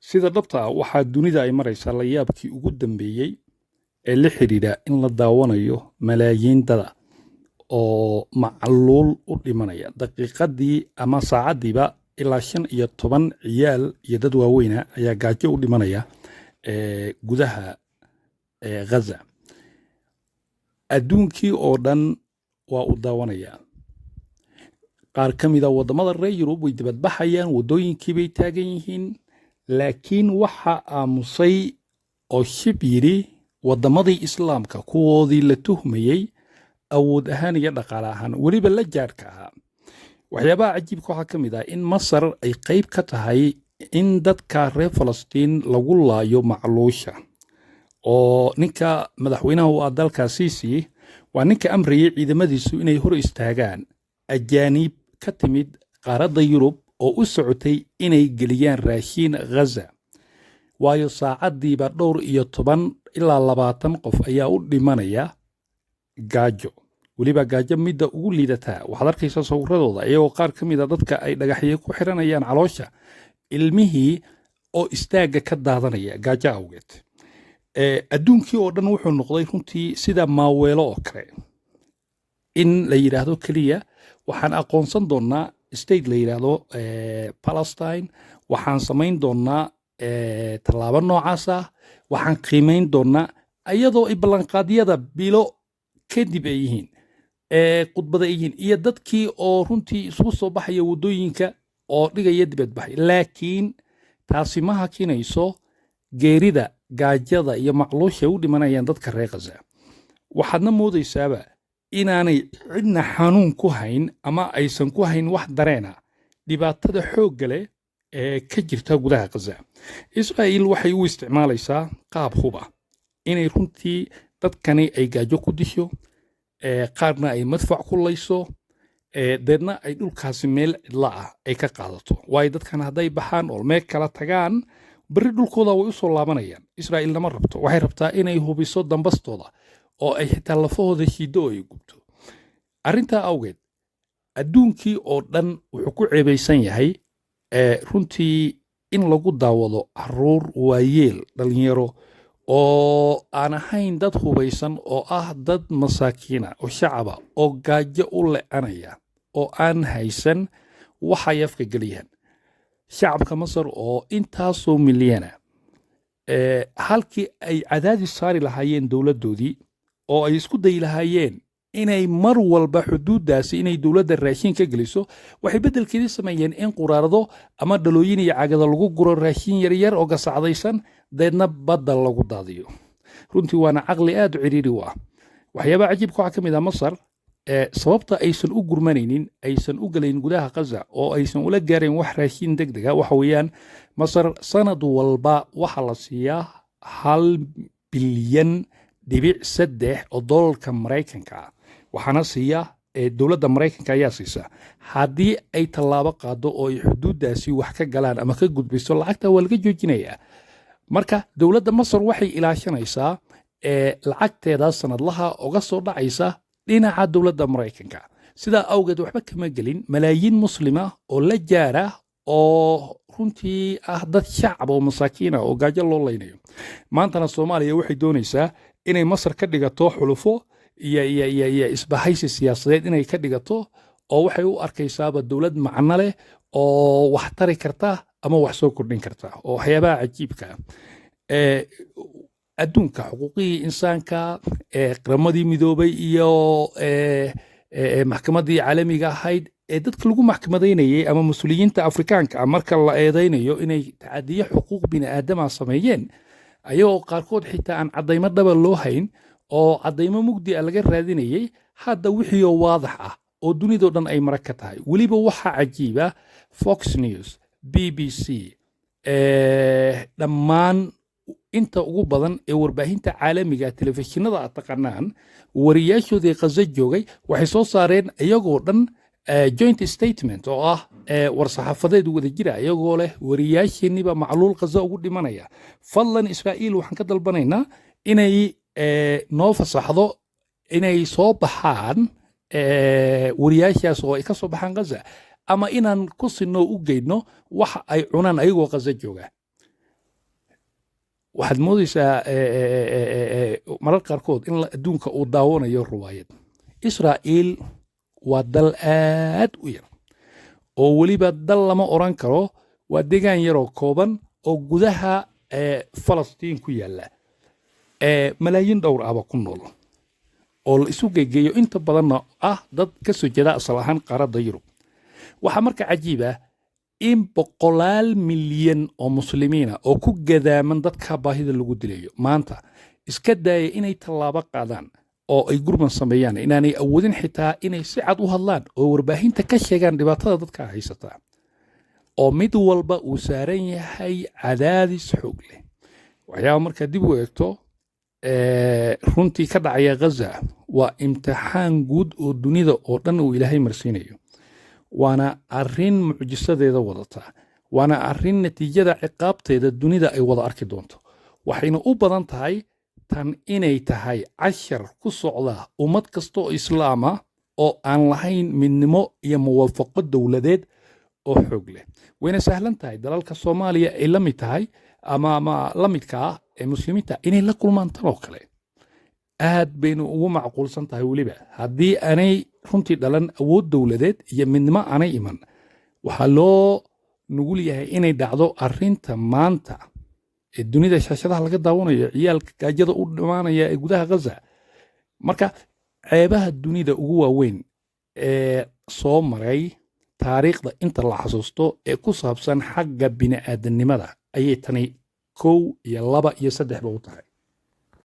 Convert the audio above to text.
sida dhabta ah waxaa dunida ay maraysaa la yaabkii ugu dambeeyey ee la xidhiidha in la daawanayo malaayiin dada oo macluul u dhimanaya daqiiqadii ama saacaddiiba ilaa 15 ciyaal iyo dad waaweyna ayaa gaajo u dhimanaya gudaha Gaza. Adduunkii oo dhan waa u daawanaya. qaar ka mid ah wadamada reer Yurub way dibadbaxayaan, wadooyinkii bay taagan yihiin, laakiin waxa aamusay oo shib yidhi wadamadii islaamka kuwoodii la tuhmayey awood ahaan iyo dhaqaale ahaan weliba la jaadhka ahaa. waxyaabaha cajiibka waxaa ka mid ah in Masar ay qayb ka tahay in dadka reer Falastiin lagu laayo macluusha, oo ninka madaxweynaha u ah dalka Sisi waa ninka amrayay ciidamadiisu inay hor istaagaan ajaanib ka timid qaaradda Yurub oo u socotay inay geliyaan raashin Gaza. waayo saacaddiiba 12 ilaa 20 qof ayaa u dhimanaya gaajo, weliba gaajo midda ugu liidataa. waxaad arkaysaa sawirradooda iyagoo qaar ka mid a dadka ay dhagaxyo ku xiranayaan caloosha, ilmihii oo istaagga ka daadanaya gaajo awgeed. adduunkii oo dhan wuxuu noqday runtii sida maaweelo oo kale, in la yidhaahdo keliya waxaan aqoonsan doonnaa state la yidhaahdo Palestine, waxaan samayn doonnaa tallaabo noocaas ah, waxaan qiimayn doonnaa, iyadoo ay ballanqaadyada bilo kadib ay yihiin khudbada ay yihiin iyo dadkii oo runtii isugu soo baxaya waddooyinka oo dhigaya dibadbaxay. laakiin taasi ma hakinayso geerida, gaajada iyo macluusha u dhimanayaan dadka reer Gaza. waxaadna moodaysaaba inaanay cidna xanuun ku hayn ama aysan ku hayn wax dareena dhibaatada xoogga leh ee ka jirta gudaha Gaza. Israa'iil waxay u isticmaalaysaa qaab huba inay runtii dadkani ay gaajo ku disho, qaarna ay madfac ku layso, deedna ay dhulkaasi meel cidla ah ay ka qaadato. waayo dadkan hadday baxaan oo meel kala tagaan berri dhulkooda way u soo laabanayaan. Israa'iil lama rabto, waxay rabtaa inay hubiso dambastooda oo ay xitaa lafahooda shiido oo ay gubto. arrintaa awgeed adduunkii oo dhan wuxuu ku ceebaysan yahay runtii in lagu daawado caruur, waayeel, dhalinyaro oo aan ahayn dad hubaysan, oo ah dad masaakiina oo shacaba oo gaajo u le'anaya oo aan haysan waxay afka geliyaan. shacabka Masar oo intaasoo milyana halkii ay cadaadis saari lahaayeen dowladdoodii oo ay isku dayi lahaayeen inay mar walba xuduuddaasi inay dowladda raashin ka geliso, waxay beddelkeedii sameeyeen in quraarado ama dhalooyin iyo cagada lagu guro raashin yaryar oo gasacdaysan, deedna badda lagu daadiyo. runtii waana caqli aad u ciriiri u ah. waxyaabaha cajiibka waxaa ka mid ah Masar sababta aysan u gurmanaynin, aysan u galayn gudaha Gaza oo aysan ula gaarayn wax raashin degdeg ah waxa weeyaan Masar sanad walba waxaa la siiyaa 1.3 bilyan oo doolarka Maraykanka ah, waxaana siiya dowladda Maraykanka ayaa siisa. haddii ay tallaabo qaado oo ay xuduuddaasi wax ka galaan ama ka gudbiso, lacagta waa laga joojinayaa. marka dowladda Masar waxay ilaashanaysaa lacagteeda sanadlaha uga soo dhacaysa dhinaca dowladda Maraykanka. sidaa awgeed waxba kama gelin malaayiin muslima oo la jaara oo runtii ah dad shacab oo masaakiina oo gaajo loo laynayo. maantana Soomaaliya waxay doonaysaa inay Masar ka dhigato xulufo iyo isbahaysi siyaasadeed inay ka dhigato, oo waxay u arkaysaaba dowlad macno leh oo wax tari karta ama wax soo kordhin karta. oo waxyaabaha cajiibka adduunka xuquuqihii insaanka, qaramadii midoobay iyo maxkamaddii caalamiga ahayd ee dadka lagu maxkamadaynayay ama mas-uuliyiinta Afrikaanka marka la eedaynayo inay tacadiyo xuquuq bini'aadama sameeyeen, ayagoo qaarkood xitaa aan caddaymo dhaba loo hayn oo caddaymo mugdi ah laga raadinayay, hadda wixii oo waadax ah oo dunidoo dhan ay marag ka tahay. weliba waxaa cajiiba Fox News, BBC, dhammaan inta ugu badan ee warbaahinta caalamiga, telefishinada aad taqaanaan, wariyaashoodii Gaza joogay waxay soo saareen iyagoo dhan joint statement oo ah war-saxaafadeed wada jira, iyagoo leh wariyaasheeniba macluul Gaza ugu dhimanaya. fadlan Israa'iil waxaan ka dalbanaynaa inay noo fasaxdo inay soo baxaan wariyaashaas oo ay ka soo baxaan Gaza, ama inaan ku sinno u geydno waxa ay cunaan ayagoo Gaza jooga. waxaad moodaysaa marar qaarkood in adduunka uu daawanayo ruwaayad. Israa'iil waa dal aad u yar oo weliba dal lama oran karo, waa deegaan yaroo kooban oo gudaha Falastiin ku yaalla, malaayiin dhowr ahba ku nool oo la isu geegeeyo inta badanna ah dad ka soo jeeda asal ahaan qaaradda Yurub. waxaa marka cajiib ah in 100 milyan oo muslimiina oo ku gadaaman dadka baahida lagu dilayo maanta iska daaya inay tallaabo qaadaan oo ay gurman sameeyaan, inaanay awoodin xitaa inay si cad u hadlaan oo warbaahinta ka sheegaan dhibaatada dadka haysata, oo mid walba uu saaran yahay cadaadis xoog leh. waxyaaba markaa dib u eegto runtii ka dhacaya Gaza waa imtixaan guud oo dunida oo dhan uu Ilaahay marsiinayo, waana arrin mucjisadeeda wadata, waana arrin natiijada ciqaabteeda dunida ay wada arki doonto. waxayna u badan tahay tan inay tahay cashar ku socda ummad kasta oo islaama oo aan lahayn midnimo iyo muwaafaqo dowladeed oo xoog leh. wayna sahlan tahay dalalka Soomaaliya ay la mid tahay ama la midka ah ee muslimiinta inay la kulmaan tan oo kale. aad baynu ugu macquulsan tahay weliba haddii aanay runtii dhalan awood dowladeed iyo midnimo aanay iman. waxaa loo nugul yahay inay dhacdo arrinta maanta ee dunida shaashadaha laga daawanayo, ciyaalka gaajada u dhimaanaya ee gudaha Gaza. marka ceebaha dunida ugu waaweyn ee soo maray taariikhda inta la xasuusto ee ku saabsan xagga bini'aadanimada ayay tani 1 iyo 2 iyo 3 ba u tahay.